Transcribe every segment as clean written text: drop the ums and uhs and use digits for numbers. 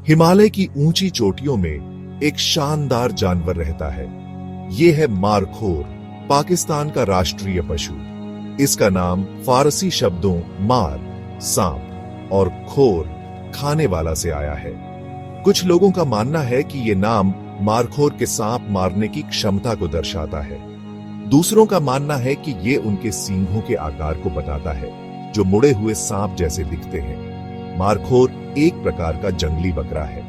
हिमालय की ऊंची चोटियों में एक शानदार जानवर रहता है। ये है मारखोर, पाकिस्तान का राष्ट्रीय पशु। इसका नाम फारसी शब्दों मार सांप और खोर खाने वाला से आया है। कुछ लोगों का मानना है कि ये नाम मारखोर के सांप मारने की क्षमता को दर्शाता है। दूसरों का मानना है कि ये उनके सींगों के आकार को बताता है, जो मुड़े हुए सांप जैसे दिखते हैं। मारखोर एक प्रकार का जंगली बकरा है।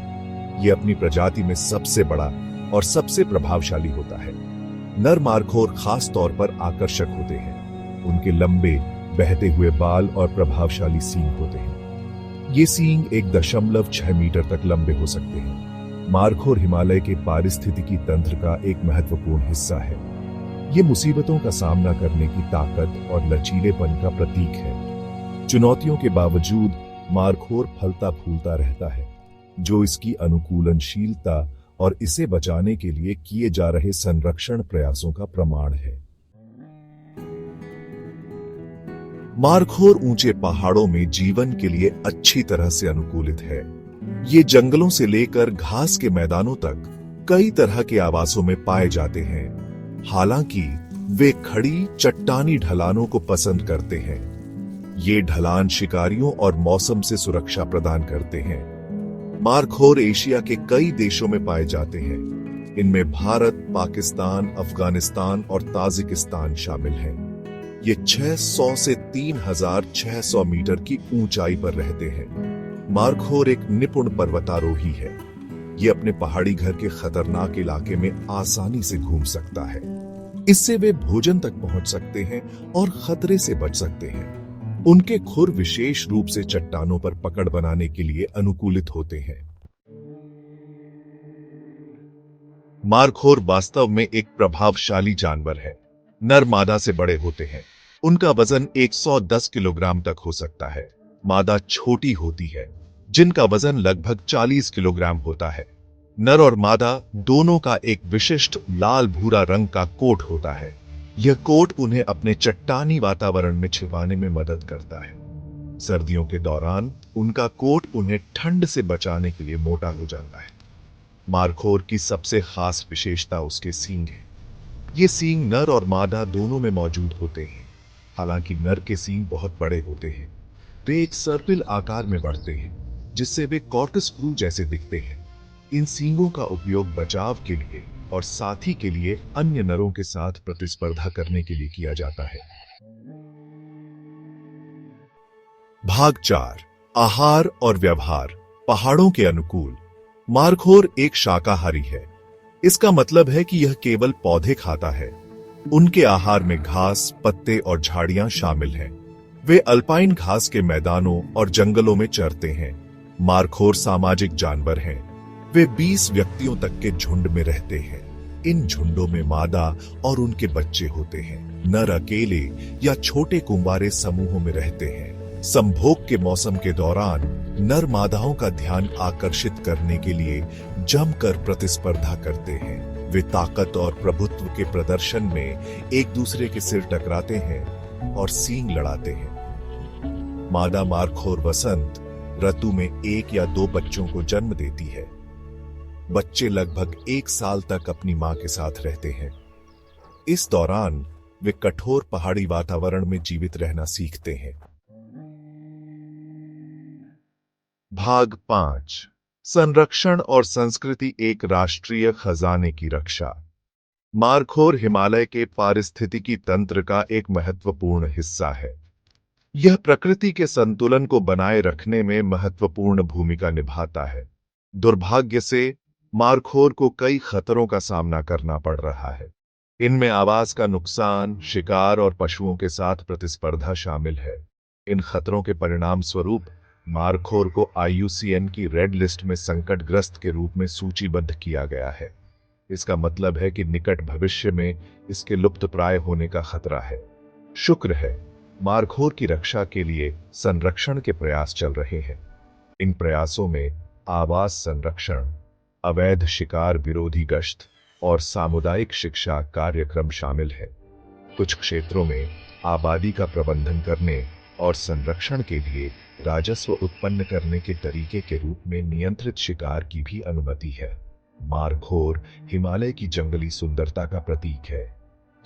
ये अपनी प्रजाति में सबसे बड़ा और सबसे प्रभावशाली होता है। नर मारखोर खास तौर पर आकर्षक होते हैं। उनके लंबे बहते हुए बाल और प्रभावशाली सींग होते हैं। ये सींग 1.6 मीटर तक लंबे हो सकते हैं। मारखोर हिमालय के पारिस्थितिकी तंत्र का एक महत्वपूर्ण हिस्सा है। ये मुसीबतों का सामना करने की ताकत और लचीलेपन का प्रतीक है। चुनौतियों के बावजूद मारखोर फलता फूलता रहता है, जो इसकी अनुकूलनशीलता और इसे बचाने के लिए किए जा रहे संरक्षण प्रयासों का प्रमाण है। मारखोर ऊंचे पहाड़ों में जीवन के लिए अच्छी तरह से अनुकूलित है। ये जंगलों से लेकर घास के मैदानों तक कई तरह के आवासों में पाए जाते हैं। हालांकि वे खड़ी चट्टानी ढलानों को पसंद करते हैं। ये ढलान शिकारियों और मौसम से सुरक्षा प्रदान करते हैं। मारखोर एशिया के कई देशों में पाए जाते हैं। इनमें भारत, पाकिस्तान, अफगानिस्तान और ताजिकिस्तान शामिल हैं। ये 600 से 3600 मीटर की ऊंचाई पर रहते हैं। मारखोर एक निपुण पर्वतारोही है। ये अपने पहाड़ी घर के खतरनाक इलाके में आसानी से घूम सकता है। इससे वे भोजन तक पहुंच सकते हैं और खतरे से बच सकते हैं। उनके खुर विशेष रूप से चट्टानों पर पकड़ बनाने के लिए अनुकूलित होते हैं। मारखोर वास्तव में एक प्रभावशाली जानवर है। नर मादा से बड़े होते हैं। उनका वजन 110 किलोग्राम तक हो सकता है। मादा छोटी होती है, जिनका वजन लगभग 40 किलोग्राम होता है। नर और मादा दोनों का एक विशिष्ट लाल भूरा रंग का कोट होता है। यह कोट उन्हें अपने चट्टानी वातावरण में छिपाने में मदद करता है। सर्दियों के दौरान उनका कोट उन्हें ठंड से बचाने के लिए मोटा हो जाता है। मारखोर की सबसे खास विशेषता उसके सींग है। ये सींग नर और मादा दोनों में मौजूद होते हैं। हालांकि नर के सींग बहुत बड़े होते हैं। वे एक सर्पिल आकार में बढ़ते हैं, जिससे वे कॉर्कस्क्रू जैसे दिखते हैं। इन सींगों का उपयोग बचाव के लिए और साथी के लिए अन्य नरों के साथ प्रतिस्पर्धा करने के लिए किया जाता है। भाग 4, आहार और व्यवहार। पहाड़ों के अनुकूल। मारखोर एक शाकाहारी है। इसका मतलब है कि यह केवल पौधे खाता है। उनके आहार में घास, पत्ते और झाड़ियां शामिल हैं। वे अल्पाइन घास के मैदानों और जंगलों में चरते हैं। मारखोर सामाजिक जानवर हैं। वे 20 व्यक्तियों तक के झुंड में रहते हैं। इन झुंडों में मादा और उनके बच्चे होते हैं। नर अकेले या छोटे कुंवारे समूहों में रहते हैं। संभोग के मौसम के दौरान नर मादाओं का ध्यान आकर्षित करने के लिए जमकर प्रतिस्पर्धा करते हैं। वे ताकत और प्रभुत्व के प्रदर्शन में एक दूसरे के सिर टकराते हैं और सींग लड़ाते हैं। मादा मारखोर वसंत ऋतु में 1 या 2 बच्चों को जन्म देती है। बच्चे लगभग 1 साल तक अपनी मां के साथ रहते हैं। इस दौरान वे कठोर पहाड़ी वातावरण में जीवित रहना सीखते हैं। भाग 5, संरक्षण और संस्कृति, एक राष्ट्रीय खजाने की रक्षा। मारखोर हिमालय के पारिस्थितिकी तंत्र का एक महत्वपूर्ण हिस्सा है। यह प्रकृति के संतुलन को बनाए रखने में महत्वपूर्ण भूमिका निभाता है। दुर्भाग्य से मारखोर को कई खतरों का सामना करना पड़ रहा है। इनमें आवास का नुकसान, शिकार और पशुओं के साथ प्रतिस्पर्धा शामिल है। इन खतरों के परिणाम स्वरूप मारखोर को IUCN की रेड लिस्ट में संकटग्रस्त के रूप में सूचीबद्ध किया गया है। इसका मतलब है कि निकट भविष्य में इसके लुप्तप्राय होने का खतरा है। शुक्र है, मारखोर की रक्षा के लिए संरक्षण के प्रयास चल रहे हैं। इन प्रयासों में आवास संरक्षण, अवैध शिकार विरोधी गश्त और सामुदायिक शिक्षा कार्यक्रम शामिल है। कुछ क्षेत्रों में आबादी का प्रबंधन करने और संरक्षण के लिए राजस्व उत्पन्न करने के तरीके के रूप में नियंत्रित शिकार की भी अनुमति है। मारखोर हिमालय की जंगली सुंदरता का प्रतीक है।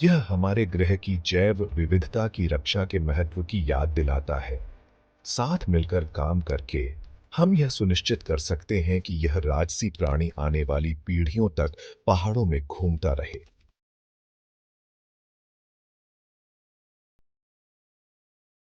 यह हमारे ग्रह की जैव विविधता की रक्षा के महत्व की याद दिलाता है। साथ मिलकर काम करके हम यह सुनिश्चित कर सकते हैं कि यह राजसी प्राणी आने वाली पीढ़ियों तक पहाड़ों में घूमता रहे।